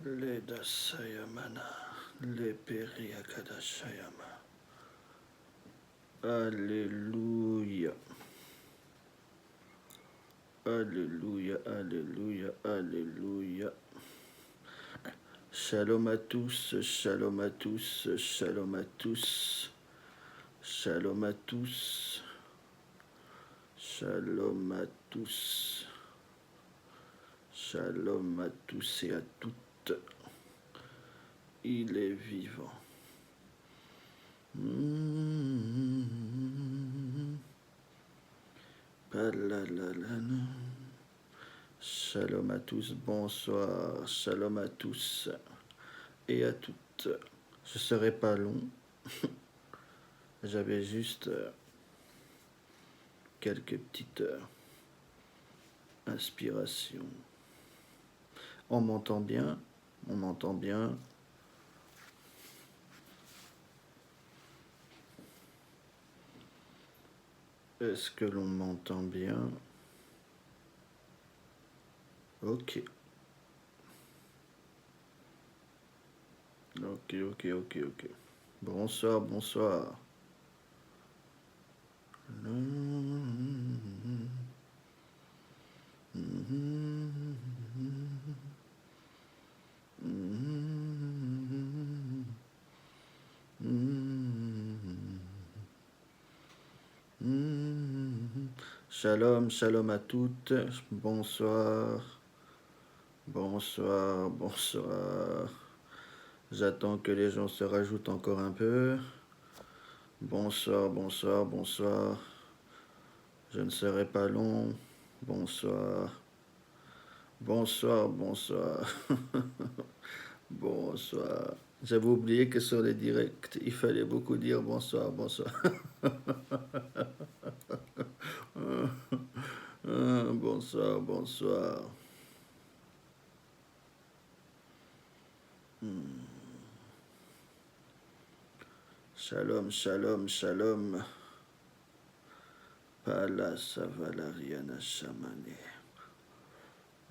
Le Dasayamana, le Periakadashayama. Alléluia. Alléluia, alléluia, alléluia. Shalom à tous, shalom à tous, shalom à tous. Shalom à tous. Shalom à tous. Shalom à tous et à toutes. Il est vivant. Shalom à tous, bonsoir, shalom à tous et à toutes. Je ne serai pas long, j'avais juste quelques petites inspirations. On m'entend bien? On m'entend bien? Est-ce que l'on m'entend bien? Ok. Ok. Bonsoir, bonsoir. Shalom, shalom à toutes. Bonsoir. Bonsoir, bonsoir. J'attends que les gens se rajoutent encore un peu. Bonsoir, bonsoir, bonsoir. Je ne serai pas long. Bonsoir. Bonsoir, bonsoir. Bonsoir. J'avais oublié que sur les directs, il fallait beaucoup dire bonsoir, bonsoir. Bonsoir, bonsoir. Shalom, shalom, shalom. Pala Savalariana Shamane.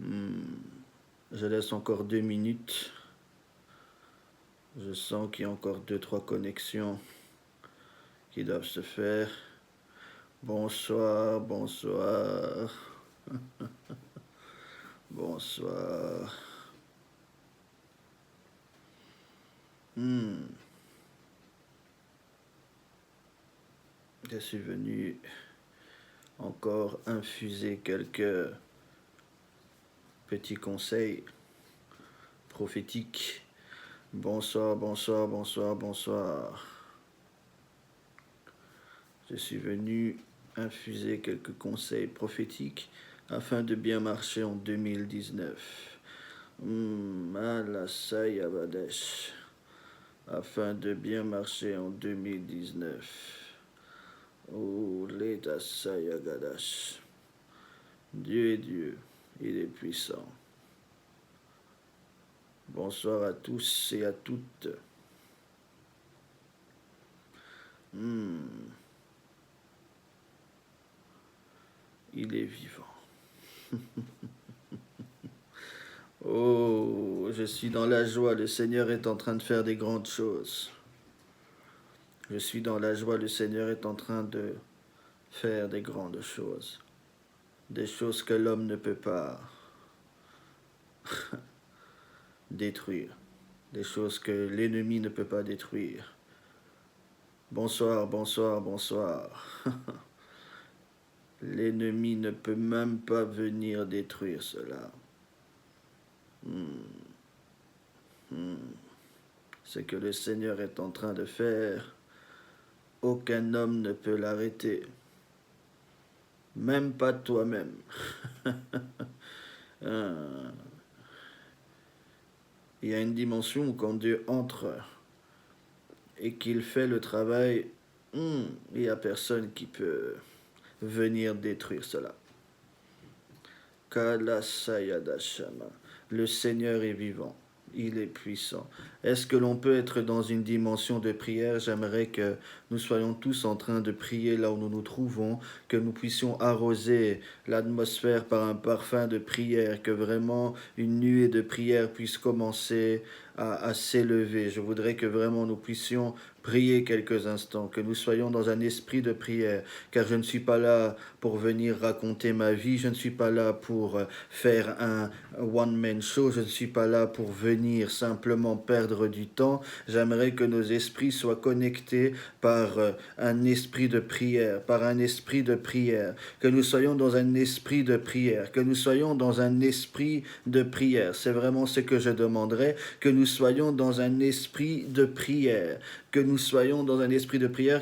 Je laisse encore 2 minutes. Je sens qu'il y a encore 2-3 connexions qui doivent se faire. Bonsoir, bonsoir. Bonsoir. Je suis venu encore infuser quelques petits conseils prophétiques. Bonsoir, bonsoir, bonsoir, bonsoir. Je suis venu infuser quelques conseils prophétiques afin de bien marcher en 2019. Malasayabadesh. Afin de bien marcher en 2019. Oh, Ledasayagadash. Dieu est Dieu, il est puissant. Bonsoir à tous et à toutes. Il est vivant. Oh, je suis dans la joie, le Seigneur est en train de faire des grandes choses. Je suis dans la joie, le Seigneur est en train de faire des grandes choses. Des choses que l'homme ne peut pas détruire. Des choses que l'ennemi ne peut pas détruire. Bonsoir, bonsoir, bonsoir. L'ennemi ne peut même pas venir détruire cela. Ce que le Seigneur est en train de faire, aucun homme ne peut l'arrêter. Même pas toi-même. Il y a une dimension où quand Dieu entre et qu'il fait le travail, il n'y a personne qui peut venir détruire cela. Kalasayadashama. Le Seigneur est vivant. il est puissant. Est-ce que l'on peut être dans une dimension de prière? J'aimerais que nous soyons tous en train de prier là où nous nous trouvons, que nous puissions arroser l'atmosphère par un parfum de prière, que vraiment une nuée de prière puisse commencer à s'élever. Je voudrais que vraiment nous puissions prier quelques instants, que nous soyons dans un esprit de prière, car je ne suis pas là pour venir raconter ma vie, je ne suis pas là pour faire un one-man show, je ne suis pas là pour venir simplement perdre du temps. J'aimerais que nos esprits soient connectés par un esprit de prière, que nous soyons dans un esprit de prière, que nous soyons dans un esprit de prière. C'est vraiment ce que je demanderais, que nous soyons dans un esprit de prière,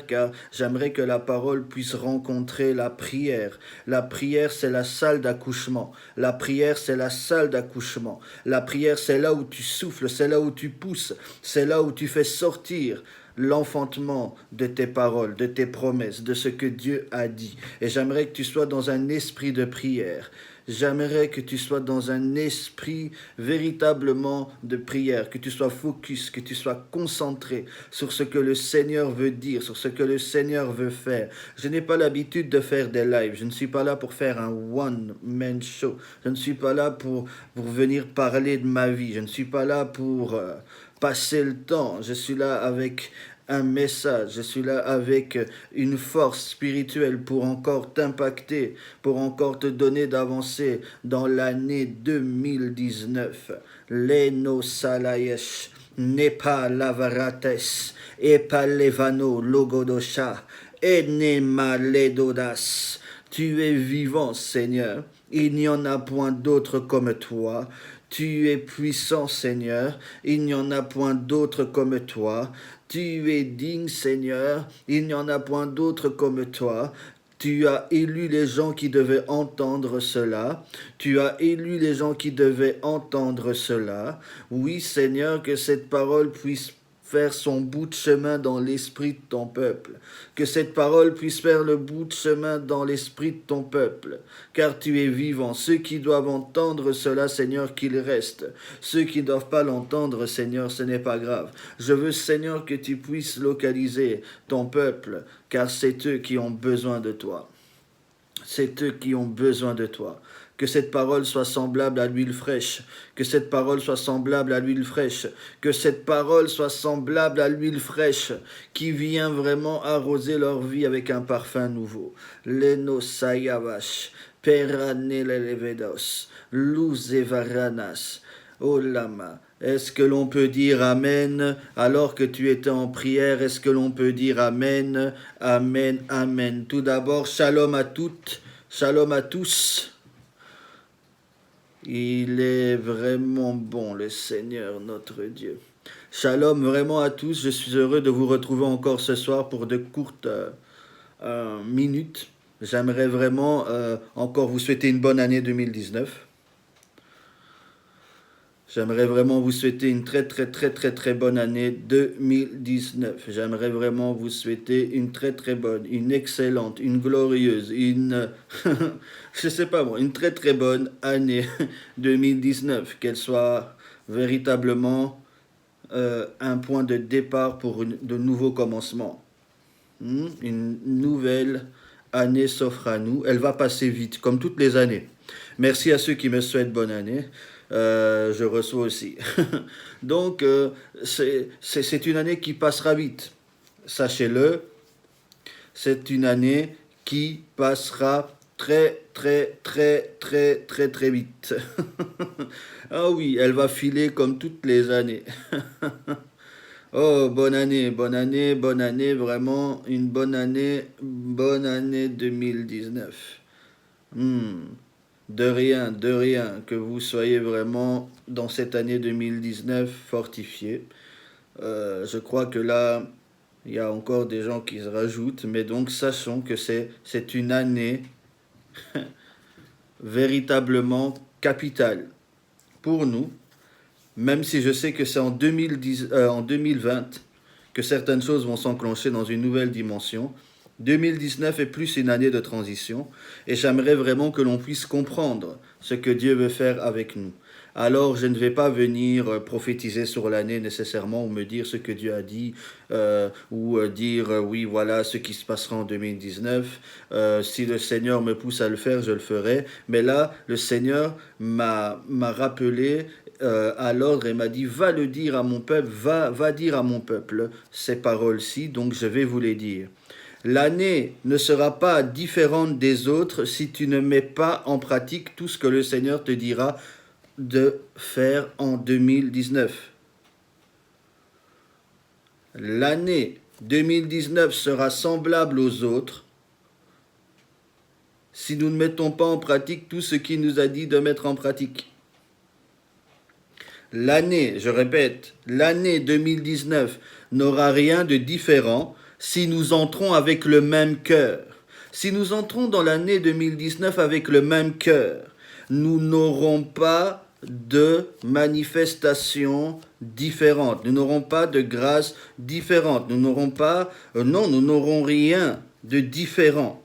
car j'aimerais que la parole puisse rencontrer la prière. La prière, c'est la salle d'accouchement. La prière, c'est la salle d'accouchement. La prière, c'est là où tu souffles, c'est là où tu pousses, c'est là où tu fais sortir l'enfantement de tes paroles, de tes promesses, de ce que Dieu a dit. Et j'aimerais que tu sois dans un esprit de prière. J'aimerais que tu sois dans un esprit véritablement de prière, que tu sois focus, que tu sois concentré sur ce que le Seigneur veut dire, sur ce que le Seigneur veut faire. Je n'ai pas l'habitude de faire des lives, je ne suis pas là pour faire un one-man show, je ne suis pas là pour venir parler de ma vie, je ne suis pas là pour passer le temps, je suis là avec un message, je suis là avec une force spirituelle pour encore t'impacter, pour encore te donner d'avancer dans l'année 2019. Leno salayesh, nepa lavarates, epa levano logodosha, enema ledodas. Tu es vivant, Seigneur, il n'y en a point d'autre comme toi. Tu es puissant, Seigneur, il n'y en a point d'autre comme toi. Tu es digne, Seigneur, il n'y en a point d'autre comme toi. Tu as élu les gens qui devaient entendre cela. Tu as élu les gens qui devaient entendre cela. Oui, Seigneur, que cette parole puisse faire son bout de chemin dans l'esprit de ton peuple. Que cette parole puisse faire le bout de chemin dans l'esprit de ton peuple. Car tu es vivant. Ceux qui doivent entendre cela, Seigneur, qu'ils restent. Ceux qui ne doivent pas l'entendre, Seigneur, ce n'est pas grave. Je veux, Seigneur, que tu puisses localiser ton peuple, car c'est eux qui ont besoin de toi. C'est eux qui ont besoin de toi. Que cette parole soit semblable à l'huile fraîche. Que cette parole soit semblable à l'huile fraîche. Que cette parole soit semblable à l'huile fraîche qui vient vraiment arroser leur vie avec un parfum nouveau. Leno sayavash, peranelelevedos, luzevaranas, olama. Est-ce que l'on peut dire Amen alors que tu étais en prière? Est-ce que l'on peut dire Amen, Amen, Amen? Tout d'abord, shalom à toutes, shalom à tous. Il est vraiment bon, le Seigneur, notre Dieu. Shalom vraiment à tous. Je suis heureux de vous retrouver encore ce soir pour de courtes minutes. J'aimerais vraiment encore vous souhaiter une bonne année 2019. J'aimerais vraiment vous souhaiter une très bonne année 2019. J'aimerais vraiment vous souhaiter une très bonne, une excellente, une glorieuse, une, je sais pas moi, une très bonne année 2019. Qu'elle soit véritablement un point de départ pour de nouveaux commencements. Une nouvelle année s'offre à nous. Elle va passer vite, comme toutes les années. Merci à ceux qui me souhaitent bonne année. Je reçois aussi. Donc, c'est une année qui passera vite. Sachez-le, c'est une année qui passera très vite. Ah oui, elle va filer comme toutes les années. Oh, bonne année, vraiment une bonne année 2019. De rien, que vous soyez vraiment dans cette année 2019 fortifiés. Je crois que là, il y a encore des gens qui se rajoutent, mais donc sachons que c'est une année véritablement capitale pour nous, même si je sais que c'est en 2020 que certaines choses vont s'enclencher dans une nouvelle dimension. 2019 est plus une année de transition et j'aimerais vraiment que l'on puisse comprendre ce que Dieu veut faire avec nous. alors je ne vais pas venir prophétiser sur l'année nécessairement ou me dire ce que Dieu a dit ou dire oui voilà ce qui se passera en 2019. Si le Seigneur me pousse à le faire, je le ferai. Mais là, le Seigneur m'a rappelé à l'ordre et m'a dit va le dire à mon peuple, va dire à mon peuple ces paroles-ci, donc je vais vous les dire. L'année ne sera pas différente des autres si tu ne mets pas en pratique tout ce que le Seigneur te dira de faire en 2019. L'année 2019 sera semblable aux autres si nous ne mettons pas en pratique tout ce qu'il nous a dit de mettre en pratique. L'année, je répète, l'année 2019 n'aura rien de différent si nous entrons avec le même cœur. Si nous entrons dans l'année 2019 avec le même cœur, nous n'aurons pas de manifestations différentes. Nous n'aurons pas de grâces différentes. Nous n'aurons pas, nous n'aurons rien de différent.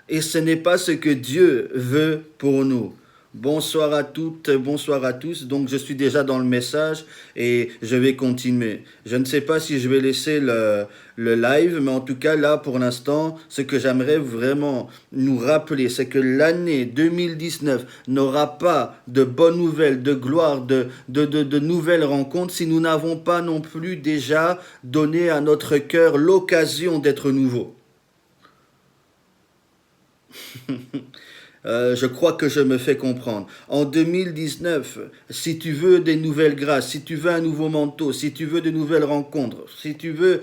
Et ce n'est pas ce que Dieu veut pour nous. Bonsoir à toutes, bonsoir à tous. Donc je suis déjà dans le message et je vais continuer. Je ne sais pas si je vais laisser le live, mais en tout cas là pour l'instant, ce que j'aimerais vraiment nous rappeler, c'est que l'année 2019 n'aura pas de bonnes nouvelles, de gloire, de nouvelles rencontres si nous n'avons pas non plus déjà donné à notre cœur l'occasion d'être nouveau. Je crois que je me fais comprendre. En 2019, si tu veux des nouvelles grâces, si tu veux un nouveau manteau, si tu veux de nouvelles rencontres, si tu veux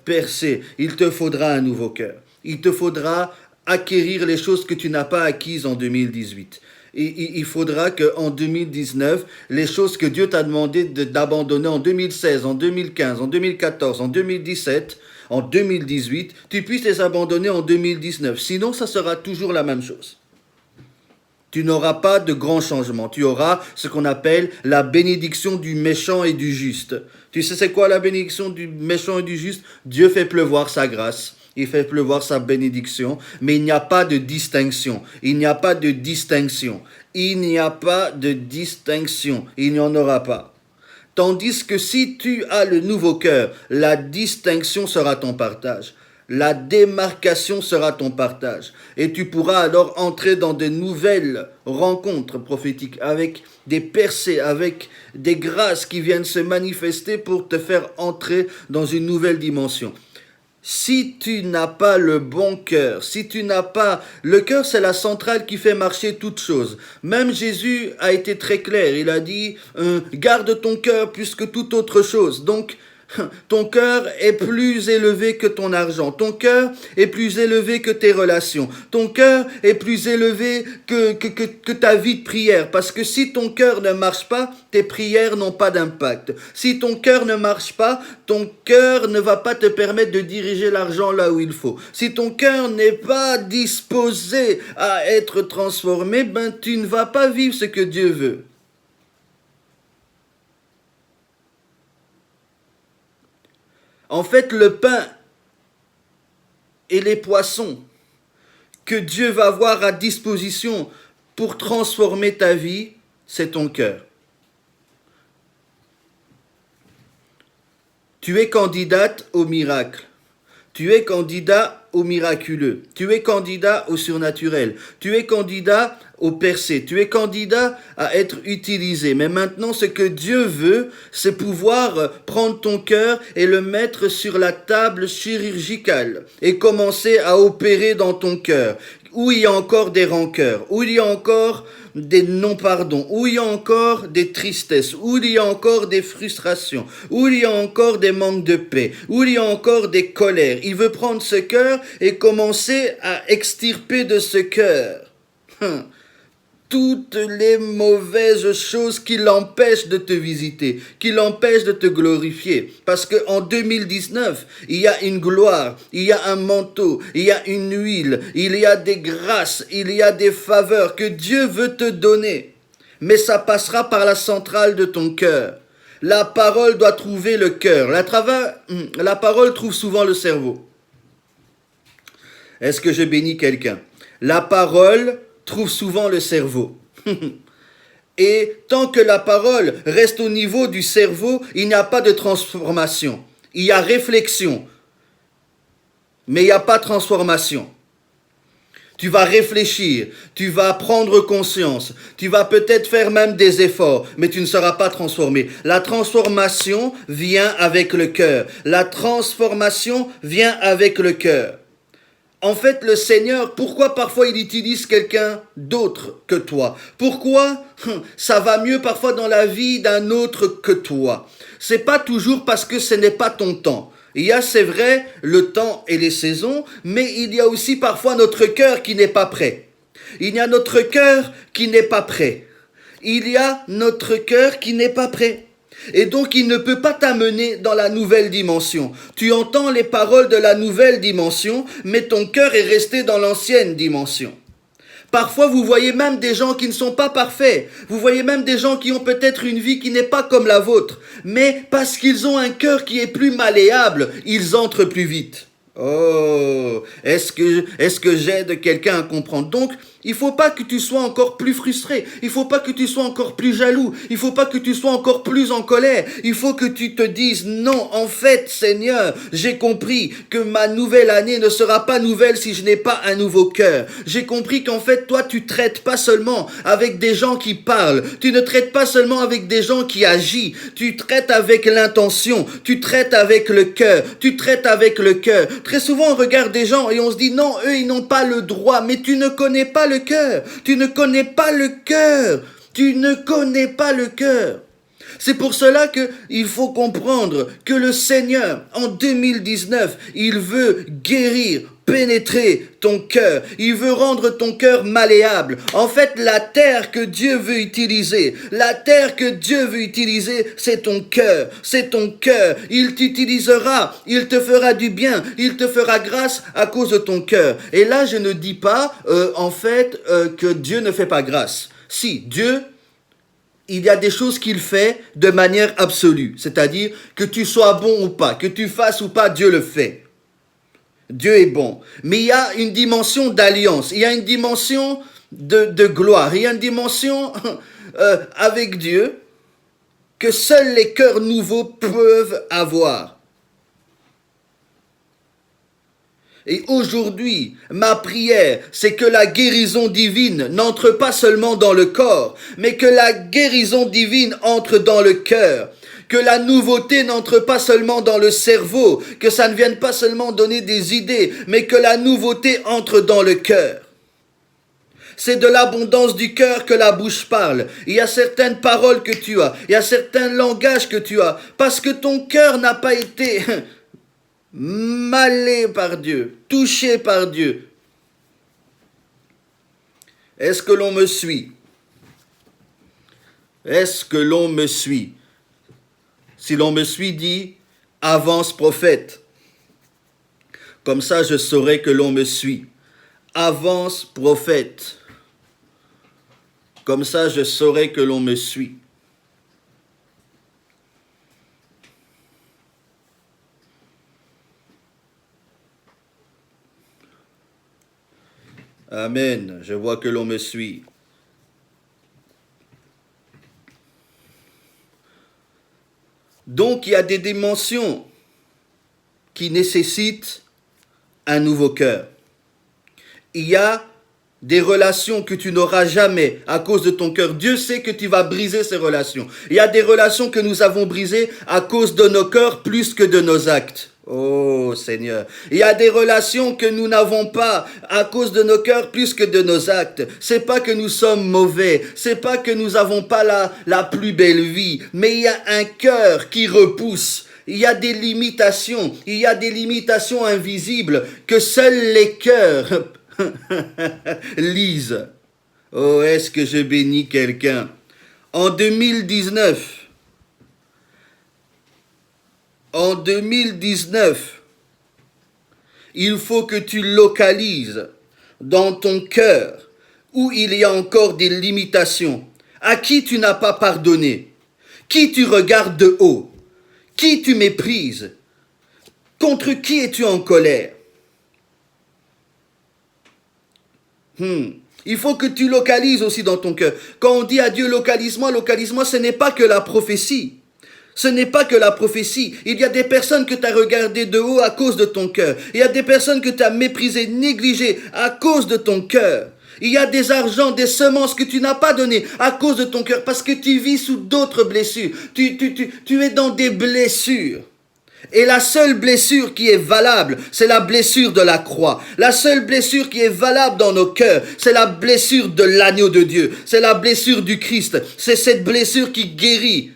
percer, il te faudra un nouveau cœur. Il te faudra acquérir les choses que tu n'as pas acquises en 2018. Il faudra qu'en 2019, les choses que Dieu t'a demandé d'abandonner en 2016, en 2015, en 2014, en 2017, en 2018, tu puisses les abandonner en 2019. Sinon, ça sera toujours la même chose. Tu n'auras pas de grands changements. Tu auras ce qu'on appelle la bénédiction du méchant et du juste. Tu sais c'est quoi la bénédiction du méchant et du juste? Dieu fait pleuvoir sa grâce. Il fait pleuvoir sa bénédiction, mais il n'y a pas de distinction. Il n'y a pas de distinction. Il n'y a pas de distinction. Il n'y en aura pas. Tandis que si tu as le nouveau cœur, la distinction sera ton partage. La démarcation sera ton partage. Et tu pourras alors entrer dans de nouvelles rencontres prophétiques avec des percées, avec des grâces qui viennent se manifester pour te faire entrer dans une nouvelle dimension. Si tu n'as pas le bon cœur, si tu n'as pas... Le cœur, c'est la centrale qui fait marcher toute chose. Même Jésus a été très clair. Il a dit, garde ton cœur plus que toute autre chose. Donc, ton cœur est plus élevé que ton argent. Ton cœur est plus élevé que tes relations. Ton cœur est plus élevé que ta vie de prière. Parce que si ton cœur ne marche pas, tes prières n'ont pas d'impact. Si ton cœur ne marche pas, ton cœur ne va pas te permettre de diriger l'argent là où il faut. Si ton cœur n'est pas disposé à être transformé, ben tu ne vas pas vivre ce que Dieu veut. En fait, le pain et les poissons que Dieu va avoir à disposition pour transformer ta vie, c'est ton cœur. Tu es candidate au miracle. Tu es candidat au miraculeux. Tu es candidat au surnaturel. Tu es candidat au percé. Tu es candidat à être utilisé. Mais maintenant, ce que Dieu veut, c'est pouvoir prendre ton cœur et le mettre sur la table chirurgicale et commencer à opérer dans ton cœur. Où il y a encore des rancœurs, où il y a encore des non-pardons, où il y a encore des tristesses, où il y a encore des frustrations, où il y a encore des manques de paix, où il y a encore des colères. Il veut prendre ce cœur et commencer à extirper de ce cœur toutes les mauvaises choses qui l'empêchent de te visiter, qui l'empêchent de te glorifier. Parce qu'en 2019, il y a une gloire, il y a un manteau, il y a une huile, il y a des grâces, il y a des faveurs que Dieu veut te donner. Mais ça passera par la centrale de ton cœur. La parole doit trouver le cœur. La parole trouve souvent le cerveau. Est-ce que je bénis quelqu'un? La parole trouve souvent le cerveau. Et tant que la parole reste au niveau du cerveau, il n'y a pas de transformation. Il y a réflexion, mais il n'y a pas de transformation. Tu vas réfléchir, tu vas prendre conscience, tu vas peut-être faire même des efforts, mais tu ne seras pas transformé. La transformation vient avec le cœur. La transformation vient avec le cœur. En fait, le Seigneur, pourquoi parfois il utilise quelqu'un d'autre que toi? Pourquoi ça va mieux parfois dans la vie d'un autre que toi? C'est pas toujours parce que ce n'est pas ton temps. Il y a, c'est vrai, le temps et les saisons, mais il y a aussi parfois notre cœur qui n'est pas prêt. Il y a notre cœur qui n'est pas prêt. Il y a notre cœur qui n'est pas prêt. Et donc il ne peut pas t'amener dans la nouvelle dimension. Tu entends les paroles de la nouvelle dimension, mais ton cœur est resté dans l'ancienne dimension. Parfois, vous voyez même des gens qui ne sont pas parfaits. Vous voyez même des gens qui ont peut-être une vie qui n'est pas comme la vôtre. Mais parce qu'ils ont un cœur qui est plus malléable, ils entrent plus vite. Oh, est-ce que j'aide quelqu'un à comprendre? Donc, il faut pas que tu sois encore plus frustré. Il faut pas que tu sois encore plus jaloux. Il faut pas que tu sois encore plus en colère. Il faut que tu te dises, non, en fait, Seigneur, j'ai compris que ma nouvelle année ne sera pas nouvelle si je n'ai pas un nouveau cœur. J'ai compris qu'en fait, toi, tu traites pas seulement avec des gens qui parlent. Tu ne traites pas seulement avec des gens qui agissent. Tu traites avec l'intention. Tu traites avec le cœur. Tu traites avec le cœur. Très souvent, on regarde des gens et on se dit, non, eux, ils n'ont pas le droit. Mais tu ne connais pas le cœur. Tu ne connais pas le cœur. Tu ne connais pas le cœur. C'est pour cela qu'il faut comprendre que le Seigneur, en 2019, il veut guérir, pénétrer ton cœur. Il veut rendre ton cœur malléable. En fait, la terre que Dieu veut utiliser, c'est ton cœur. C'est ton cœur. Il t'utilisera, il te fera du bien, il te fera grâce à cause de ton cœur. Et là, je ne dis pas, que Dieu ne fait pas grâce. Si, Dieu, il y a des choses qu'il fait de manière absolue. C'est-à-dire que tu sois bon ou pas, que tu fasses ou pas, Dieu le fait. Dieu est bon. Mais il y a une dimension d'alliance. Il y a une dimension de gloire. Il y a une dimension avec Dieu que seuls les cœurs nouveaux peuvent avoir. Et aujourd'hui, ma prière, c'est que la guérison divine n'entre pas seulement dans le corps, mais que la guérison divine entre dans le cœur. Que la nouveauté n'entre pas seulement dans le cerveau, que ça ne vienne pas seulement donner des idées, mais que la nouveauté entre dans le cœur. C'est de l'abondance du cœur que la bouche parle. Il y a certaines paroles que tu as, il y a certains langages que tu as, parce que ton cœur n'a pas été malé par Dieu, touché par Dieu. Est-ce que l'on me suit? Est-ce que l'on me suit? Si l'on me suit, dit, avance prophète. Comme ça, je saurai que l'on me suit. Avance prophète. Comme ça, je saurai que l'on me suit. Amen. Je vois que l'on me suit. Donc, il y a des dimensions qui nécessitent un nouveau cœur. Il y a des relations que tu n'auras jamais à cause de ton cœur. Dieu sait que tu vas briser ces relations. Il y a des relations que nous avons brisées à cause de nos cœurs plus que de nos actes. Oh Seigneur, il y a des relations que nous n'avons pas à cause de nos cœurs plus que de nos actes. C'est pas que nous sommes mauvais, c'est pas que nous n'avons pas la plus belle vie, mais il y a un cœur qui repousse. Il y a des limitations invisibles que seuls les cœurs lisent. Oh, est-ce que je bénis quelqu'un? En 2019, il faut que tu localises dans ton cœur où il y a encore des limitations. À qui tu n'as pas pardonné? Qui tu regardes de haut? Qui tu méprises? Contre qui es-tu en colère? Il faut que tu localises aussi dans ton cœur. Quand on dit à Dieu localise-moi, ce n'est pas que la prophétie. Ce n'est pas que la prophétie. Il y a des personnes que tu as regardées de haut à cause de ton cœur. Il y a des personnes que tu as méprisées, négligées à cause de ton cœur. Il y a des argents, des semences que tu n'as pas données à cause de ton cœur parce que tu vis sous d'autres blessures. Tu es dans des blessures. Et la seule blessure qui est valable, c'est la blessure de la croix. La seule blessure qui est valable dans nos cœurs, c'est la blessure de l'agneau de Dieu. C'est la blessure du Christ. C'est cette blessure qui guérit.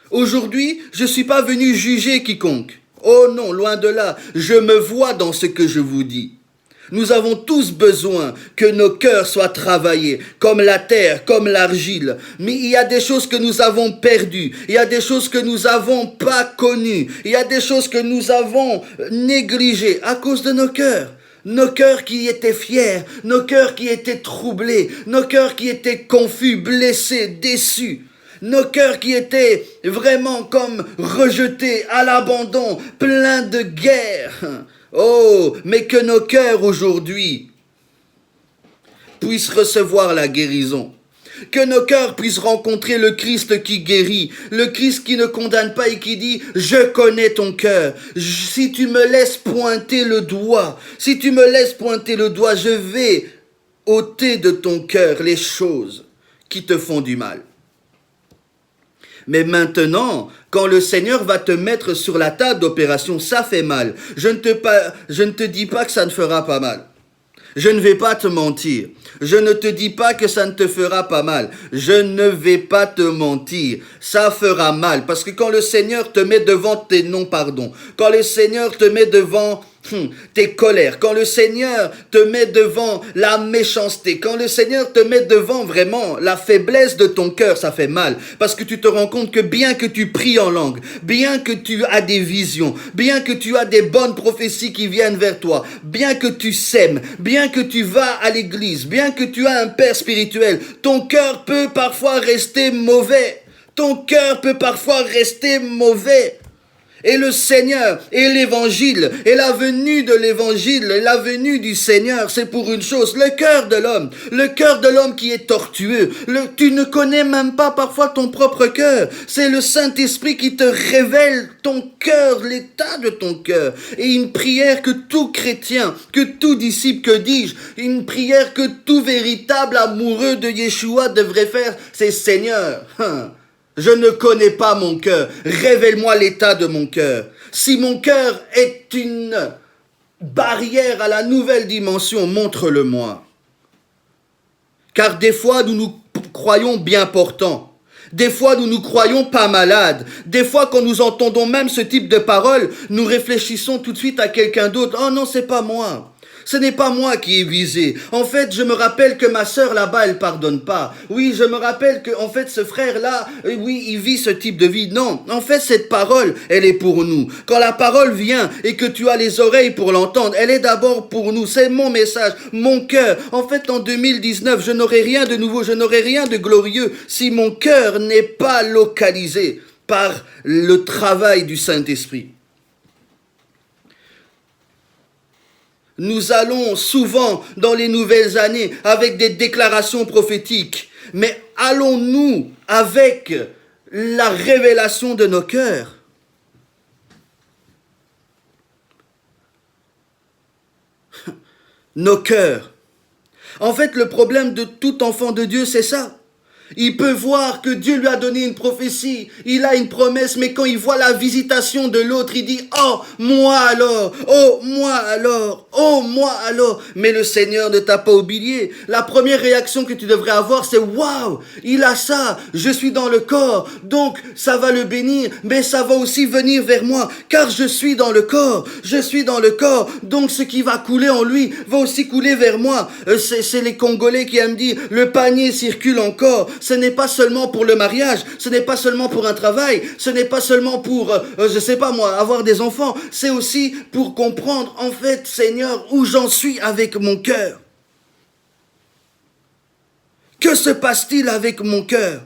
Aujourd'hui, je ne suis pas venu juger quiconque. Oh non, loin de là. Je me vois dans ce que je vous dis. Nous avons tous besoin que nos cœurs soient travaillés, comme la terre, comme l'argile. Mais il y a des choses que nous avons perdues. Il y a des choses que nous n'avons pas connues. Il y a des choses que nous avons négligées à cause de nos cœurs. Nos cœurs qui étaient fiers, nos cœurs qui étaient troublés, nos cœurs qui étaient confus, blessés, déçus. Nos cœurs qui étaient vraiment comme rejetés à l'abandon, pleins de guerre. Oh, mais que nos cœurs aujourd'hui puissent recevoir la guérison. Que nos cœurs puissent rencontrer le Christ qui guérit, le Christ qui ne condamne pas et qui dit « Je connais ton cœur. Si tu me laisses pointer le doigt, je vais ôter de ton cœur les choses qui te font du mal. » Mais maintenant, quand le Seigneur va te mettre sur la table d'opération, ça fait mal. Je ne te dis pas que ça ne fera pas mal. Je ne vais pas te mentir. Je ne te dis pas que ça ne te fera pas mal. Je ne vais pas te mentir. Ça fera mal. Parce que quand le Seigneur te met devant tes non-pardons, quand le Seigneur te met devant tes colères, quand le Seigneur te met devant la méchanceté, quand le Seigneur te met devant vraiment la faiblesse de ton cœur, ça fait mal. Parce que tu te rends compte que bien que tu pries en langue, bien que tu as des visions, bien que tu as des bonnes prophéties qui viennent vers toi, bien que tu sèmes, bien que tu vas à l'église, bien que tu as un père spirituel, ton cœur peut parfois rester mauvais. Ton cœur peut parfois rester mauvais. Et le Seigneur et l'évangile et la venue de l'évangile et la venue du Seigneur, c'est pour une chose, le cœur de l'homme qui est tortueux. Tu ne connais même pas parfois ton propre cœur. C'est le Saint-Esprit qui te révèle ton cœur, l'état de ton cœur. Et une prière que tout chrétien, que tout disciple, que dis-je, une prière que tout véritable amoureux de Yeshua devrait faire, c'est Seigneur. Je ne connais pas mon cœur. Révèle-moi l'état de mon cœur. Si mon cœur est une barrière à la nouvelle dimension, montre-le-moi. Car des fois, nous nous croyons bien portants. Des fois, nous nous croyons pas malades. Des fois, quand nous entendons même ce type de paroles, nous réfléchissons tout de suite à quelqu'un d'autre. Oh non, c'est pas moi. Ce n'est pas moi qui ai visé. En fait, je me rappelle que ma sœur là-bas, elle pardonne pas. Oui, je me rappelle que, en fait, ce frère-là, oui, il vit ce type de vie. Non, en fait, cette parole, elle est pour nous. Quand la parole vient et que tu as les oreilles pour l'entendre, elle est d'abord pour nous. C'est mon message, mon cœur. En fait, en 2019, je n'aurai rien de nouveau, je n'aurai rien de glorieux si mon cœur n'est pas localisé par le travail du Saint-Esprit. Nous allons souvent dans les nouvelles années avec des déclarations prophétiques. Mais allons-nous avec la révélation de nos cœurs? Nos cœurs. En fait, le problème de tout enfant de Dieu, c'est ça. Il peut voir que Dieu lui a donné une prophétie, il a une promesse, mais quand il voit la visitation de l'autre, il dit « Oh, moi alors, oh, moi alors, oh, moi alors !» Mais le Seigneur ne t'a pas oublié. La première réaction que tu devrais avoir, c'est « Waouh, il a ça, je suis dans le corps, donc ça va le bénir, mais ça va aussi venir vers moi, car je suis dans le corps, donc ce qui va couler en lui va aussi couler vers moi. » C'est les Congolais qui aiment dire « Le panier circule encore ». Ce n'est pas seulement pour le mariage, ce n'est pas seulement pour un travail, ce n'est pas seulement pour, je sais pas moi, avoir des enfants. C'est aussi pour comprendre, en fait, Seigneur, où j'en suis avec mon cœur. Que se passe-t-il avec mon cœur?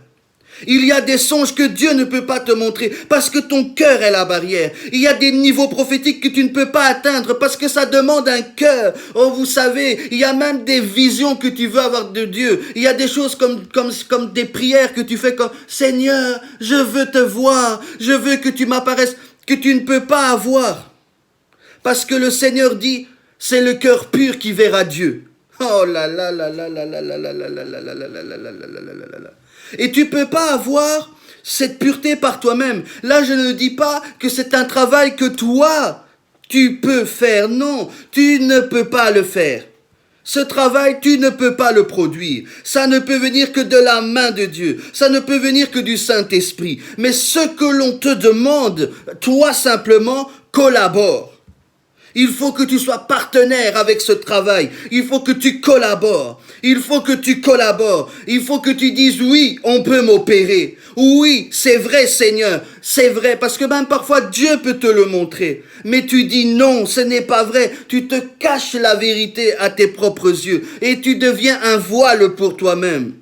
Il y a des songes que Dieu ne peut pas te montrer parce que ton cœur est la barrière. Il y a des niveaux prophétiques que tu ne peux pas atteindre parce que ça demande un cœur. Oh, vous savez, il y a même des visions que tu veux avoir de Dieu. Il y a des choses comme des prières que tu fais comme Seigneur, je veux te voir, je veux que tu m'apparaisses, que tu ne peux pas avoir. Parce que le Seigneur dit, c'est le cœur pur qui verra Dieu. Oh là là là là là là là là là là là là là là là là là là. Et tu peux pas avoir cette pureté par toi-même. Là, je ne dis pas que c'est un travail que toi, tu peux faire. Non, tu ne peux pas le faire. Ce travail, tu ne peux pas le produire. Ça ne peut venir que de la main de Dieu. Ça ne peut venir que du Saint-Esprit. Mais ce que l'on te demande, toi simplement, collabore. Il faut que tu sois partenaire avec ce travail. Il faut que tu collabores. Il faut que tu collabores. Il faut que tu dises oui, on peut m'opérer. Oui, c'est vrai Seigneur. C'est vrai parce que même parfois Dieu peut te le montrer. Mais tu dis non, ce n'est pas vrai. Tu te caches la vérité à tes propres yeux. Et tu deviens un voile pour toi-même.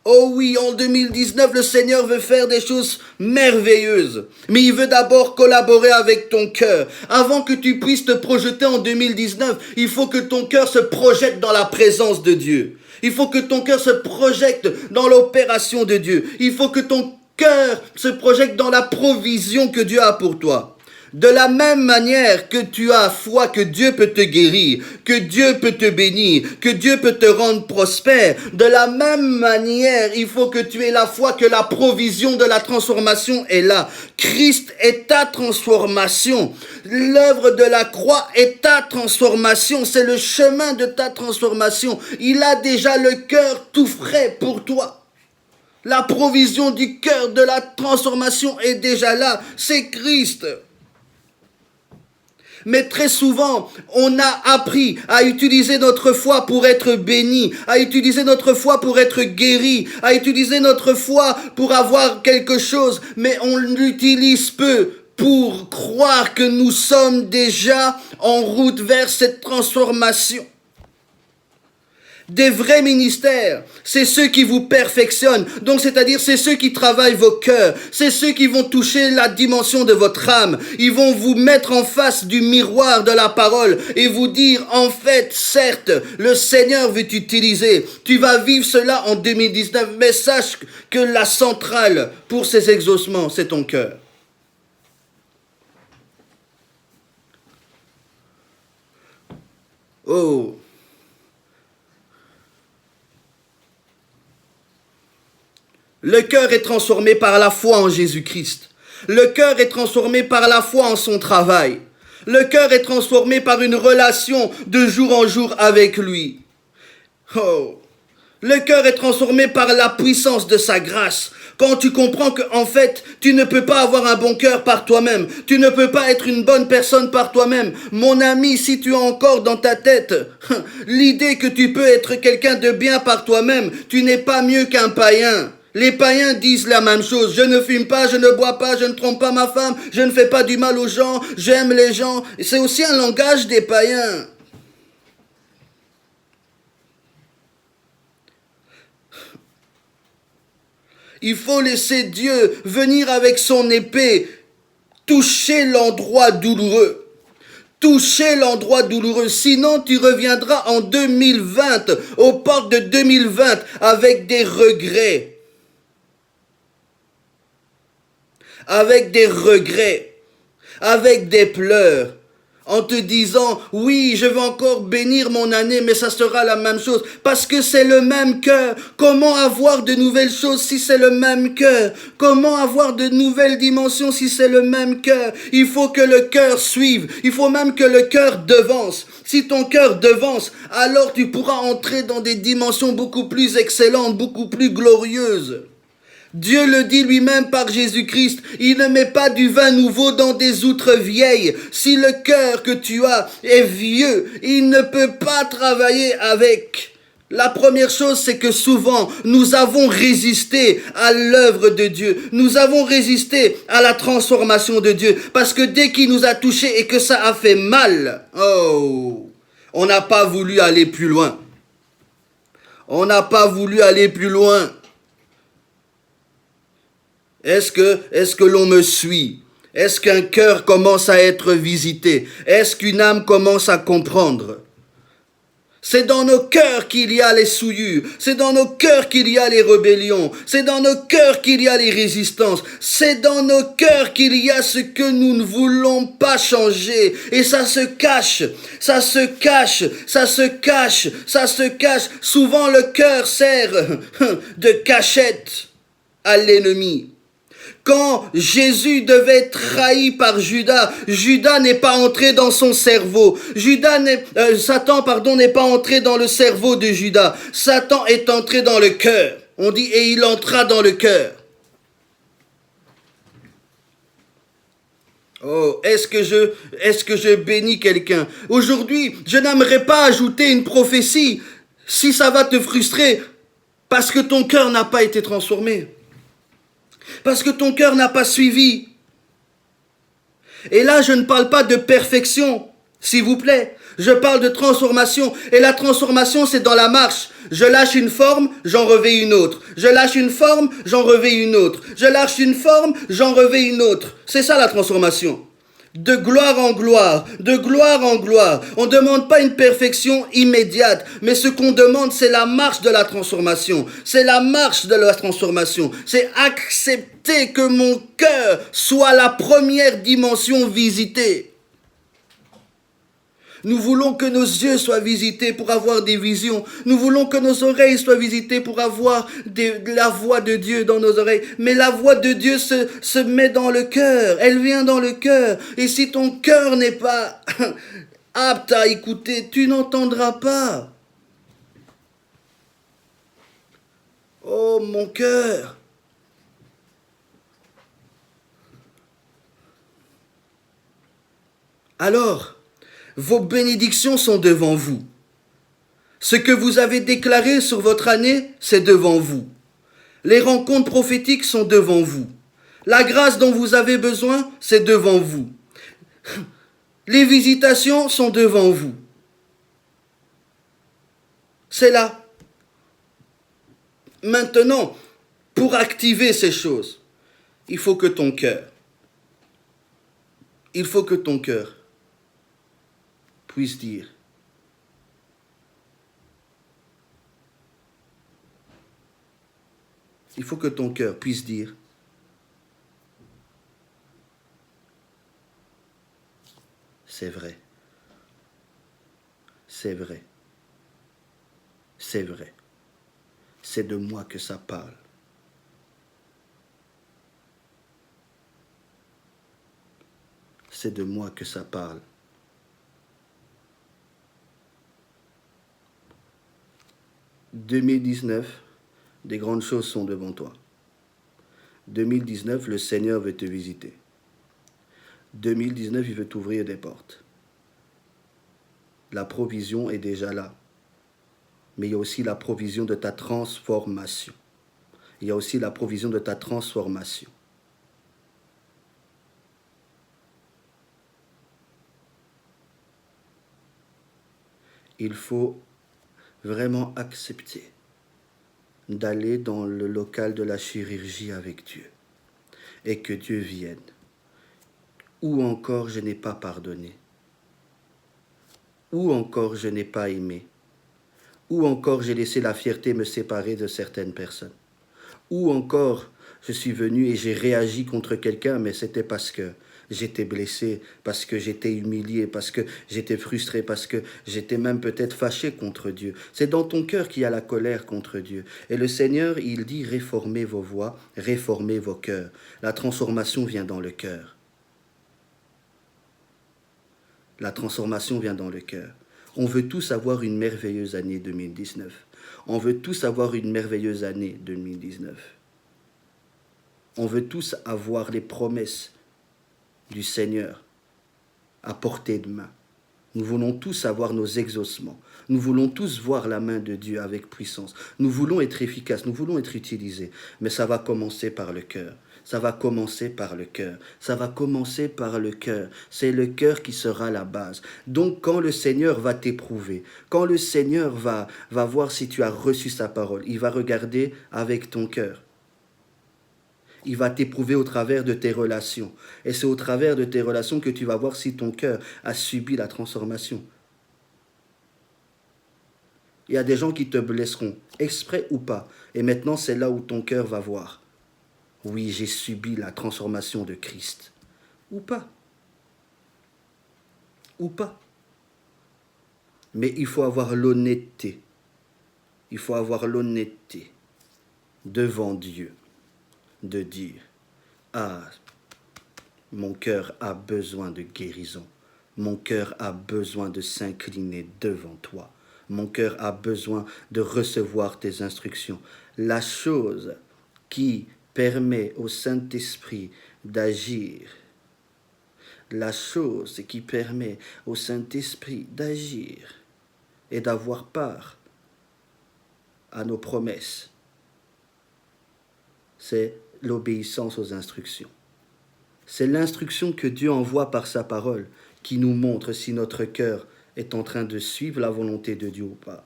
Oh oui, en 2019, le Seigneur veut faire des choses merveilleuses. Mais il veut d'abord collaborer avec ton cœur. Avant que tu puisses te projeter en 2019, il faut que ton cœur se projette dans la présence de Dieu. Il faut que ton cœur se projette dans l'opération de Dieu. Il faut que ton cœur se projette dans la provision que Dieu a pour toi. De la même manière que tu as foi que Dieu peut te guérir, que Dieu peut te bénir, que Dieu peut te rendre prospère, de la même manière, il faut que tu aies la foi que la provision de la transformation est là. Christ est ta transformation. L'œuvre de la croix est ta transformation. C'est le chemin de ta transformation. Il a déjà le cœur tout frais pour toi. La provision du cœur de la transformation est déjà là. C'est Christ. Mais très souvent, on a appris à utiliser notre foi pour être béni, à utiliser notre foi pour être guéri, à utiliser notre foi pour avoir quelque chose, mais on l'utilise peu pour croire que nous sommes déjà en route vers cette transformation. Des vrais ministères, c'est ceux qui vous perfectionnent. Donc, c'est-à-dire, c'est ceux qui travaillent vos cœurs. C'est ceux qui vont toucher la dimension de votre âme. Ils vont vous mettre en face du miroir de la parole et vous dire, en fait, certes, le Seigneur veut t'utiliser. Tu vas vivre cela en 2019, mais sache que la centrale pour ces exaucements, c'est ton cœur. Oh! Le cœur est transformé par la foi en Jésus-Christ. Le cœur est transformé par la foi en son travail. Le cœur est transformé par une relation de jour en jour avec lui. Oh. Le cœur est transformé par la puissance de sa grâce. Quand tu comprends que, en fait, tu ne peux pas avoir un bon cœur par toi-même. Tu ne peux pas être une bonne personne par toi-même. Mon ami, si tu as encore dans ta tête l'idée que tu peux être quelqu'un de bien par toi-même, tu n'es pas mieux qu'un païen. Les païens disent la même chose. Je ne fume pas, je ne bois pas, je ne trompe pas ma femme, je ne fais pas du mal aux gens, j'aime les gens. C'est aussi un langage des païens. Il faut laisser Dieu venir avec son épée, toucher l'endroit douloureux. Toucher l'endroit douloureux, sinon tu reviendras en 2020, aux portes de 2020, avec des regrets. Avec des regrets, avec des pleurs, en te disant, oui, je vais encore bénir mon année, mais ça sera la même chose, parce que c'est le même cœur. Comment avoir de nouvelles choses si c'est le même cœur? Comment avoir de nouvelles dimensions si c'est le même cœur? Il faut que le cœur suive, il faut même que le cœur devance. Si ton cœur devance, alors tu pourras entrer dans des dimensions beaucoup plus excellentes, beaucoup plus glorieuses. Dieu le dit lui-même par Jésus-Christ, il ne met pas du vin nouveau dans des outres vieilles. Si le cœur que tu as est vieux, il ne peut pas travailler avec. La première chose, c'est que souvent, nous avons résisté à l'œuvre de Dieu. Nous avons résisté à la transformation de Dieu. Parce que dès qu'il nous a touchés et que ça a fait mal, on n'a pas voulu aller plus loin. On n'a pas voulu aller plus loin. Est-ce que l'on me suit? Est-ce qu'un cœur commence à être visité? Est-ce qu'une âme commence à comprendre? C'est dans nos cœurs qu'il y a les souillures, c'est dans nos cœurs qu'il y a les rébellions, c'est dans nos cœurs qu'il y a les résistances, c'est dans nos cœurs qu'il y a ce que nous ne voulons pas changer. Et ça se cache, ça se cache, ça se cache, ça se cache. Souvent le cœur sert de cachette à l'ennemi. Quand Jésus devait être trahi par Judas, Judas n'est pas entré dans son cerveau. Satan n'est pas entré dans le cerveau de Judas. Satan est entré dans le cœur. On dit, et il entra dans le cœur. Oh, est-ce que je bénis quelqu'un? Aujourd'hui, je n'aimerais pas ajouter une prophétie si ça va te frustrer parce que ton cœur n'a pas été transformé. Parce que ton cœur n'a pas suivi. Et là, je ne parle pas de perfection, s'il vous plaît. Je parle de transformation. Et la transformation, c'est dans la marche. Je lâche une forme, j'en revais une autre. Je lâche une forme, j'en revais une autre. Je lâche une forme, j'en revais une autre. C'est ça la transformation. De gloire en gloire, de gloire en gloire. On ne demande pas une perfection immédiate, mais ce qu'on demande, c'est la marche de la transformation. C'est la marche de la transformation. C'est accepter que mon cœur soit la première dimension visitée. Nous voulons que nos yeux soient visités pour avoir des visions. Nous voulons que nos oreilles soient visitées pour avoir la voix de Dieu dans nos oreilles. Mais la voix de Dieu se met dans le cœur. Elle vient dans le cœur. Et si ton cœur n'est pas apte à écouter, tu n'entendras pas. Oh, mon cœur. Alors, vos bénédictions sont devant vous. Ce que vous avez déclaré sur votre année, c'est devant vous. Les rencontres prophétiques sont devant vous. La grâce dont vous avez besoin, c'est devant vous. Les visitations sont devant vous. C'est là. Maintenant, pour activer ces choses, il faut que ton cœur puisse dire, il faut que ton cœur puisse dire, c'est vrai, c'est vrai, c'est vrai, c'est de moi que ça parle. C'est de moi que ça parle. « 2019, des grandes choses sont devant toi. 2019, le Seigneur veut te visiter. 2019, il veut t'ouvrir des portes. La provision est déjà là. Mais il y a aussi la provision de ta transformation. Il y a aussi la provision de ta transformation. Il faut vraiment accepter d'aller dans le local de la chirurgie avec Dieu et que Dieu vienne. Ou encore je n'ai pas pardonné. Ou encore je n'ai pas aimé. Ou encore j'ai laissé la fierté me séparer de certaines personnes. Ou encore je suis venu et j'ai réagi contre quelqu'un, mais c'était parce que j'étais blessé, parce que j'étais humilié, parce que j'étais frustré, parce que j'étais même peut-être fâché contre Dieu. C'est dans ton cœur qu'il y a la colère contre Dieu. Et le Seigneur, il dit, réformez vos voies, réformez vos cœurs. La transformation vient dans le cœur. La transformation vient dans le cœur. On veut tous avoir une merveilleuse année 2019. On veut tous avoir une merveilleuse année 2019. On veut tous avoir les promesses du Seigneur à portée de main. Nous voulons tous avoir nos exaucements. Nous voulons tous voir la main de Dieu avec puissance. Nous voulons être efficaces, nous voulons être utilisés. Mais ça va commencer par le cœur. Ça va commencer par le cœur. Ça va commencer par le cœur. C'est le cœur qui sera la base. Donc quand le Seigneur va t'éprouver, quand le Seigneur va voir si tu as reçu sa parole, il va regarder avec ton cœur. Il va t'éprouver au travers de tes relations. Et c'est au travers de tes relations que tu vas voir si ton cœur a subi la transformation. Il y a des gens qui te blesseront, exprès ou pas. Et maintenant, c'est là où ton cœur va voir. Oui, j'ai subi la transformation de Christ. Ou pas. Ou pas. Mais il faut avoir l'honnêteté. Il faut avoir l'honnêteté devant Dieu de dire, ah, mon cœur a besoin de guérison. Mon cœur a besoin de s'incliner devant toi. Mon cœur a besoin de recevoir tes instructions. La chose qui permet au Saint-Esprit d'agir, la chose qui permet au Saint-Esprit d'agir et d'avoir part à nos promesses, c'est l'obéissance aux instructions. C'est l'instruction que Dieu envoie par sa parole qui nous montre si notre cœur est en train de suivre la volonté de Dieu ou pas.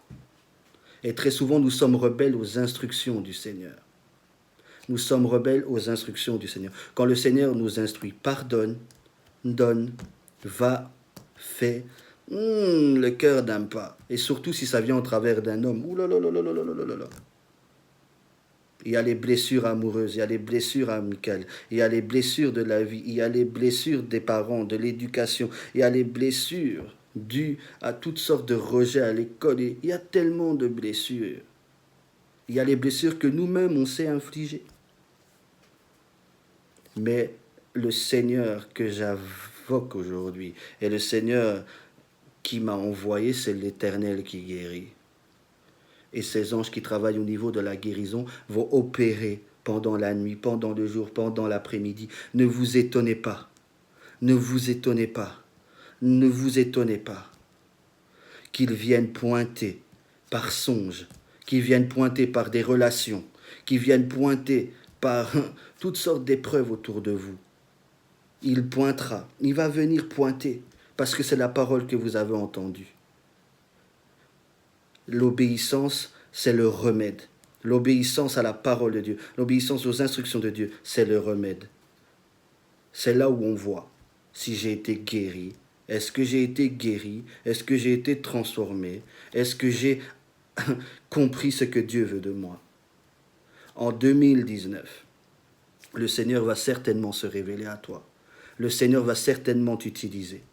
Et très souvent, nous sommes rebelles aux instructions du Seigneur. Nous sommes rebelles aux instructions du Seigneur. Quand le Seigneur nous instruit, pardonne, donne, va, fais, le cœur n'aime pas. Et surtout si ça vient au travers d'un homme. Ouh là là là là là là là là. Il y a les blessures amoureuses, il y a les blessures amicales, il y a les blessures de la vie, il y a les blessures des parents, de l'éducation, il y a les blessures dues à toutes sortes de rejets à l'école. Il y a tellement de blessures. Il y a les blessures que nous-mêmes on s'est infligées. Mais le Seigneur que j'invoque aujourd'hui et le Seigneur qui m'a envoyé, c'est l'Éternel qui guérit. Et ces anges qui travaillent au niveau de la guérison vont opérer pendant la nuit, pendant le jour, pendant l'après-midi. Ne vous étonnez pas. Ne vous étonnez pas. Ne vous étonnez pas qu'ils viennent pointer par songe, qu'ils viennent pointer par des relations, qu'ils viennent pointer par toutes sortes d'épreuves autour de vous. Il pointera, il va venir pointer, parce que c'est la parole que vous avez entendue. L'obéissance, c'est le remède. L'obéissance à la parole de Dieu, l'obéissance aux instructions de Dieu, c'est le remède. C'est là où on voit si j'ai été guéri. Est-ce que j'ai été guéri? Est-ce que j'ai été transformé? Est-ce que j'ai compris ce que Dieu veut de moi? En 2019, le Seigneur va certainement se révéler à toi. Le Seigneur va certainement t'utiliser.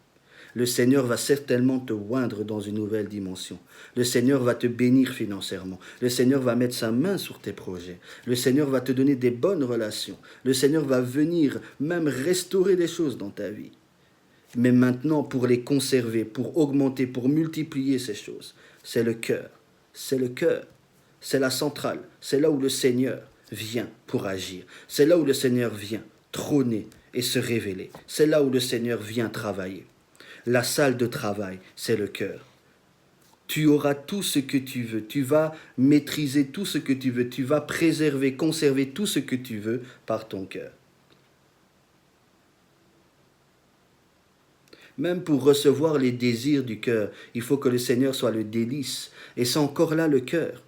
Le Seigneur va certainement te oindre dans une nouvelle dimension. Le Seigneur va te bénir financièrement. Le Seigneur va mettre sa main sur tes projets. Le Seigneur va te donner des bonnes relations. Le Seigneur va venir même restaurer des choses dans ta vie. Mais maintenant, pour les conserver, pour augmenter, pour multiplier ces choses, c'est le cœur. C'est le cœur. C'est la centrale. C'est là où le Seigneur vient pour agir. C'est là où le Seigneur vient trôner et se révéler. C'est là où le Seigneur vient travailler. La salle de travail, c'est le cœur. Tu auras tout ce que tu veux. Tu vas maîtriser tout ce que tu veux. Tu vas préserver, conserver tout ce que tu veux par ton cœur. Même pour recevoir les désirs du cœur, il faut que le Seigneur soit le délice. Et c'est encore là le cœur.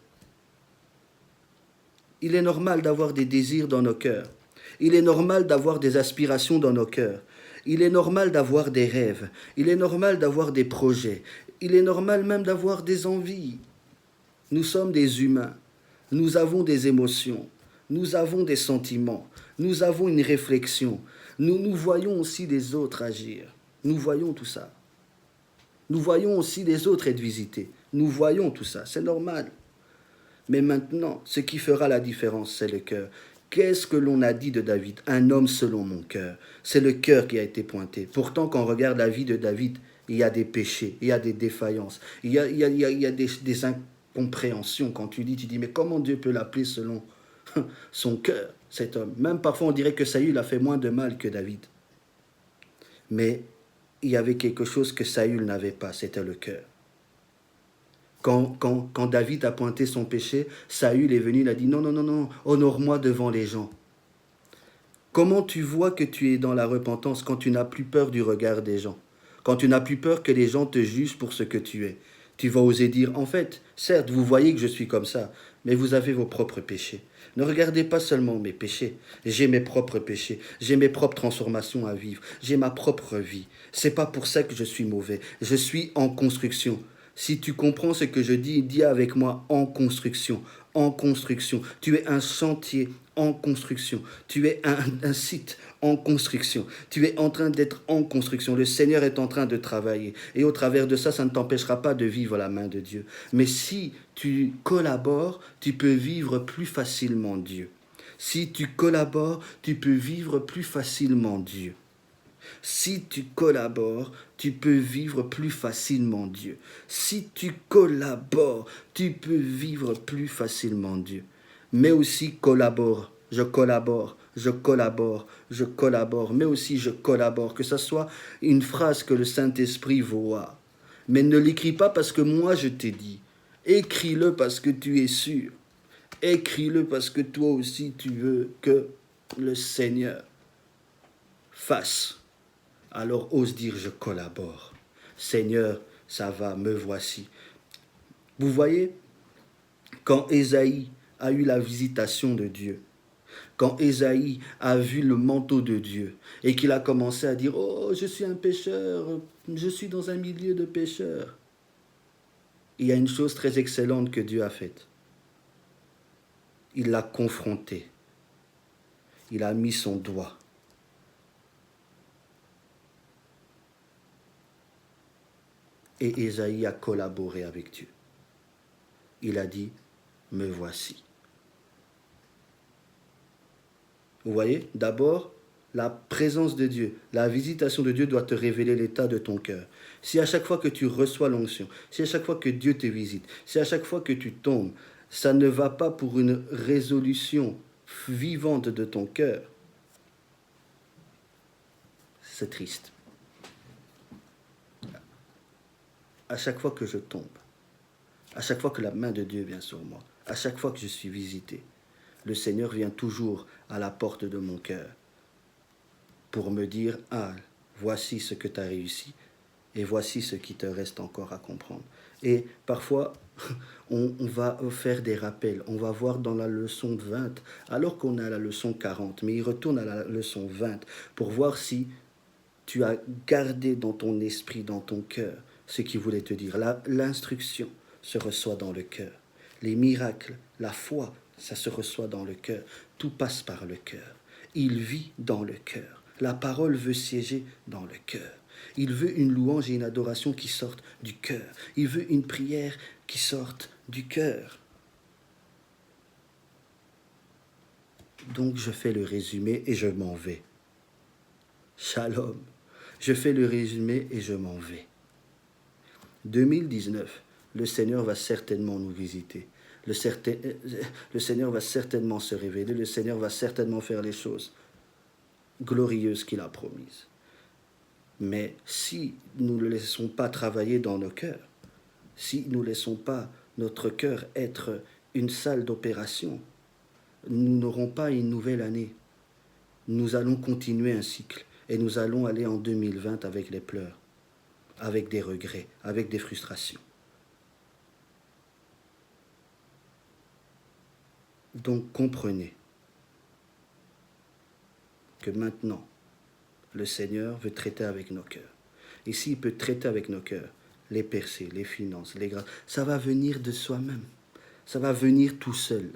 Il est normal d'avoir des désirs dans nos cœurs. Il est normal d'avoir des aspirations dans nos cœurs. Il est normal d'avoir des rêves. Il est normal d'avoir des projets. Il est normal même d'avoir des envies. Nous sommes des humains. Nous avons des émotions. Nous avons des sentiments. Nous avons une réflexion. Nous voyons aussi les autres agir. Nous voyons tout ça. Nous voyons aussi les autres être visités. Nous voyons tout ça. C'est normal. Mais maintenant, ce qui fera la différence, c'est le cœur. Qu'est-ce que l'on a dit de David? Un homme selon mon cœur. C'est le cœur qui a été pointé. Pourtant, quand on regarde la vie de David, il y a des péchés, il y a des défaillances, il y a des incompréhensions. Quand tu dis, mais comment Dieu peut l'appeler selon son cœur, cet homme? Même parfois, on dirait que Saül a fait moins de mal que David. Mais il y avait quelque chose que Saül n'avait pas, c'était le cœur. Quand David a pointé son péché, Saül est venu, il a dit, non, honore-moi devant les gens. Comment tu vois que tu es dans la repentance quand tu n'as plus peur du regard des gens? Quand tu n'as plus peur que les gens te jugent pour ce que tu es? Tu vas oser dire, en fait, certes, vous voyez que je suis comme ça, mais vous avez vos propres péchés. Ne regardez pas seulement mes péchés. J'ai mes propres péchés. J'ai mes propres transformations à vivre. J'ai ma propre vie. C'est pas pour ça que je suis mauvais. Je suis en construction. Si tu comprends ce que je dis, dis avec moi en construction. En construction. Tu es un chantier en construction. Tu es un site en construction. Tu es en train d'être en construction. Le Seigneur est en train de travailler. Et au travers de ça, ça ne t'empêchera pas de vivre la main de Dieu. Mais si tu collabores, tu peux vivre plus facilement Dieu. Si tu collabores, tu peux vivre plus facilement Dieu. Si tu collabores, tu peux vivre plus facilement Dieu. Si tu collabores, tu peux vivre plus facilement Dieu. Mais aussi collabore. Je collabore, je collabore, je collabore, mais aussi je collabore. Que ce soit une phrase que le Saint-Esprit voit. Mais ne l'écris pas parce que moi je t'ai dit. Écris-le parce que tu es sûr. Écris-le parce que toi aussi tu veux que le Seigneur fasse. Alors ose dire je collabore. Seigneur, ça va, me voici. Vous voyez, quand Ésaïe a eu la visitation de Dieu, quand Ésaïe a vu le manteau de Dieu et qu'il a commencé à dire « Oh, je suis un pécheur, je suis dans un milieu de pécheurs », il y a une chose très excellente que Dieu a faite. Il l'a confronté. Il a mis son doigt. Et Ésaïe a collaboré avec Dieu. Il a dit « Me voici ». Vous voyez, d'abord, la présence de Dieu, la visitation de Dieu doit te révéler l'état de ton cœur. Si à chaque fois que tu reçois l'onction, si à chaque fois que Dieu te visite, si à chaque fois que tu tombes, ça ne va pas pour une résolution vivante de ton cœur, c'est triste. À chaque fois que je tombe, à chaque fois que la main de Dieu vient sur moi, à chaque fois que je suis visité, le Seigneur vient toujours à la porte de mon cœur pour me dire « Ah, voici ce que tu as réussi et voici ce qui te reste encore à comprendre. » Et parfois, on va faire des rappels. On va voir dans la leçon 20, alors qu'on a la leçon 40, mais il retourne à la leçon 20 pour voir si tu as gardé dans ton esprit, dans ton cœur, ce qu'il voulait te dire. L'instruction se reçoit dans le cœur. Les miracles, la foi, ça se reçoit dans le cœur. Tout passe par le cœur. Il vit dans le cœur. La parole veut siéger dans le cœur. Il veut une louange et une adoration qui sortent du cœur. Il veut une prière qui sorte du cœur. Donc je fais le résumé et je m'en vais. Shalom. Je fais le résumé et je m'en vais. 2019, le Seigneur va certainement nous visiter. Le Seigneur va certainement se révéler. Le Seigneur va certainement faire les choses glorieuses qu'il a promises. Mais si nous ne le laissons pas travailler dans nos cœurs, si nous ne laissons pas notre cœur être une salle d'opération, nous n'aurons pas une nouvelle année. Nous allons continuer un cycle et nous allons aller en 2020 avec les pleurs, avec des regrets, avec des frustrations. Donc comprenez que maintenant, le Seigneur veut traiter avec nos cœurs. Et s'il peut traiter avec nos cœurs, les percées, les finances, les grâces, ça va venir de soi-même. Ça va venir tout seul.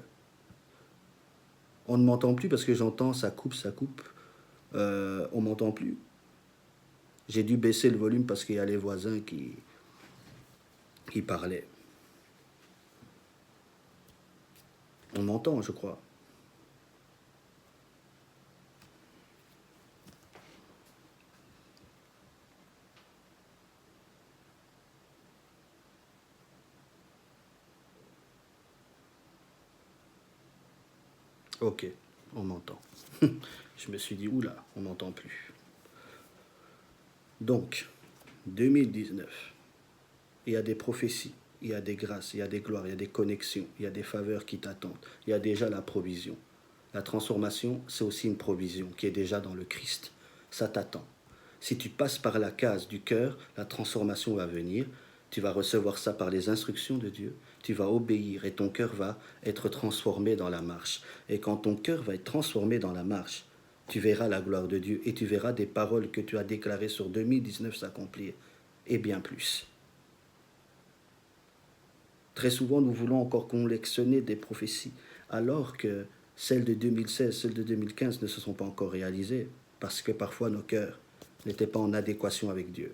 On ne m'entend plus parce que j'entends ça coupe, ça coupe. On ne m'entend plus. J'ai dû baisser le volume parce qu'il y a les voisins qui parlaient. On m'entend, je crois. Ok, on m'entend. Je me suis dit, oula, on m'entend plus. Donc, 2019, il y a des prophéties, il y a des grâces, il y a des gloires, il y a des connexions, il y a des faveurs qui t'attendent. Il y a déjà la provision. La transformation, c'est aussi une provision qui est déjà dans le Christ. Ça t'attend. Si tu passes par la case du cœur, la transformation va venir. Tu vas recevoir ça par les instructions de Dieu. Tu vas obéir et ton cœur va être transformé dans la marche. Et quand ton cœur va être transformé dans la marche, tu verras la gloire de Dieu et tu verras des paroles que tu as déclarées sur 2019 s'accomplir et bien plus. Très souvent, nous voulons encore collectionner des prophéties, alors que celles de 2016, celles de 2015 ne se sont pas encore réalisées, parce que parfois nos cœurs n'étaient pas en adéquation avec Dieu.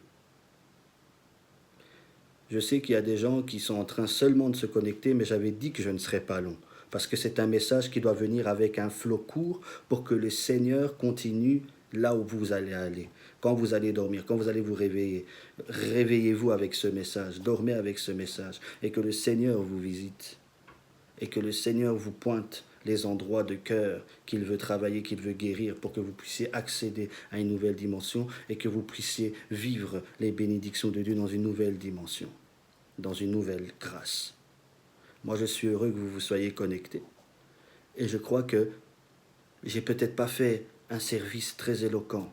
Je sais qu'il y a des gens qui sont en train seulement de se connecter, mais j'avais dit que je ne serais pas long, parce que c'est un message qui doit venir avec un flot court pour que le Seigneur continue là où vous allez aller. Quand vous allez dormir, quand vous allez vous réveiller, réveillez-vous avec ce message, dormez avec ce message, et que le Seigneur vous visite, et que le Seigneur vous pointe les endroits de cœur qu'il veut travailler, qu'il veut guérir, pour que vous puissiez accéder à une nouvelle dimension et que vous puissiez vivre les bénédictions de Dieu dans une nouvelle dimension, dans une nouvelle grâce. Moi, je suis heureux que vous vous soyez connectés. Et je crois que j'ai peut-être pas fait un service très éloquent,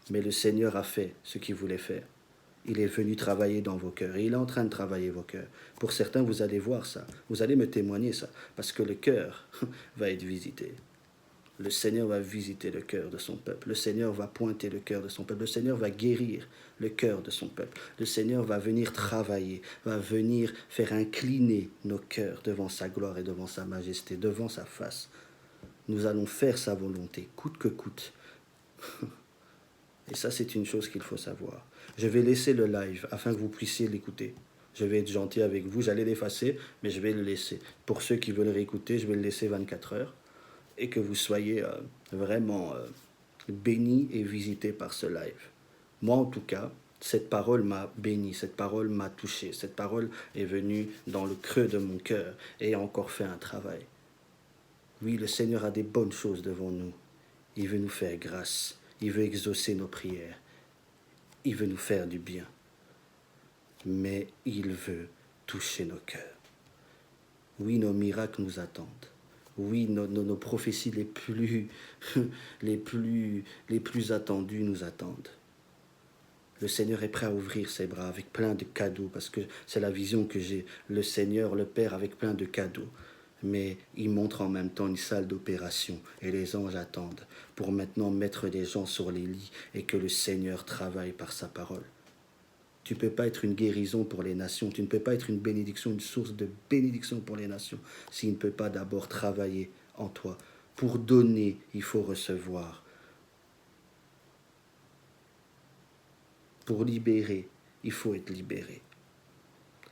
mais le Seigneur a fait ce qu'il voulait faire. Il est venu travailler dans vos cœurs et il est en train de travailler vos cœurs. Pour certains, vous allez voir ça, vous allez me témoigner ça, parce que le cœur va être visité. Le Seigneur va visiter le cœur de son peuple. Le Seigneur va pointer le cœur de son peuple. Le Seigneur va guérir le cœur de son peuple. Le Seigneur va venir travailler, va venir faire incliner nos cœurs devant sa gloire et devant sa majesté, devant sa face. Nous allons faire sa volonté, coûte que coûte. Et ça, c'est une chose qu'il faut savoir. Je vais laisser le live afin que vous puissiez l'écouter. Je vais être gentil avec vous. J'allais l'effacer, mais je vais le laisser. Pour ceux qui veulent réécouter, je vais le laisser 24 heures. Et que vous soyez vraiment bénis et visités par ce live. Moi, en tout cas, cette parole m'a béni, cette parole m'a touché, cette parole est venue dans le creux de mon cœur et a encore fait un travail. Oui, le Seigneur a des bonnes choses devant nous. Il veut nous faire grâce. Il veut exaucer nos prières. Il veut nous faire du bien. Mais il veut toucher nos cœurs. Oui, nos miracles nous attendent. Oui, nos prophéties les plus attendues nous attendent. Le Seigneur est prêt à ouvrir ses bras avec plein de cadeaux, parce que c'est la vision que j'ai. Le Seigneur, le Père, avec plein de cadeaux. Mais il montre en même temps une salle d'opération et les anges attendent pour maintenant mettre des gens sur les lits et que le Seigneur travaille par sa parole. Tu ne peux pas être une guérison pour les nations, tu ne peux pas être une bénédiction, une source de bénédiction pour les nations s'il ne peut pas d'abord travailler en toi. Pour donner, il faut recevoir. Pour libérer, il faut être libéré.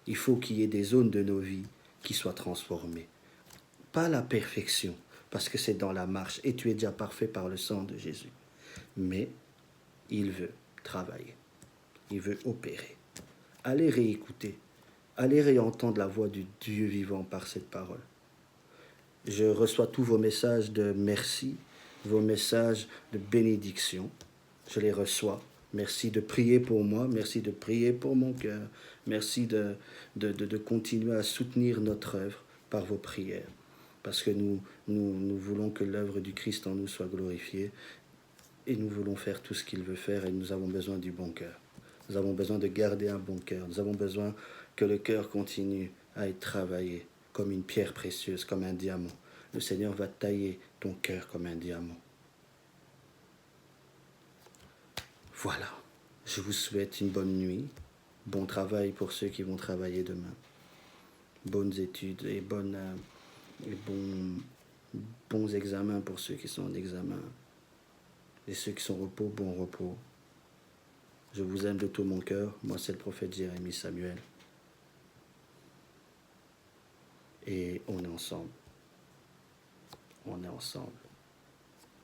Il faut qu'il y ait des zones de nos vies qui soient transformées. Pas la perfection, parce que c'est dans la marche et tu es déjà parfait par le sang de Jésus. Mais il veut travailler. Il veut opérer. Allez réécouter. Allez réentendre la voix du Dieu vivant par cette parole. Je reçois tous vos messages de merci, vos messages de bénédiction. Je les reçois. Merci de prier pour moi. Merci de prier pour mon cœur. Merci de continuer à soutenir notre œuvre par vos prières. Parce que nous voulons que l'œuvre du Christ en nous soit glorifiée. Et nous voulons faire tout ce qu'il veut faire et nous avons besoin du bon cœur. Nous avons besoin de garder un bon cœur. Nous avons besoin que le cœur continue à être travaillé comme une pierre précieuse, comme un diamant. Le Seigneur va tailler ton cœur comme un diamant. Voilà. Je vous souhaite une bonne nuit. Bon travail pour ceux qui vont travailler demain. Bonnes études et bons examens pour ceux qui sont en examen. Et ceux qui sont au repos, bon repos. Je vous aime de tout mon cœur. Moi, c'est le prophète Jérémie Samuel. Et on est ensemble. On est ensemble.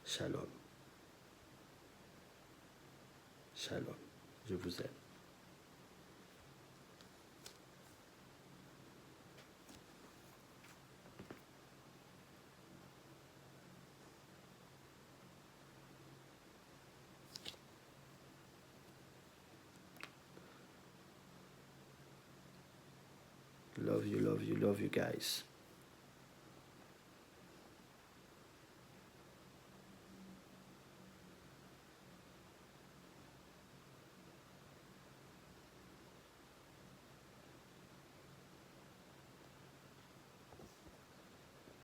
Shalom. Shalom. Je vous aime. Love you, love you, love you guys.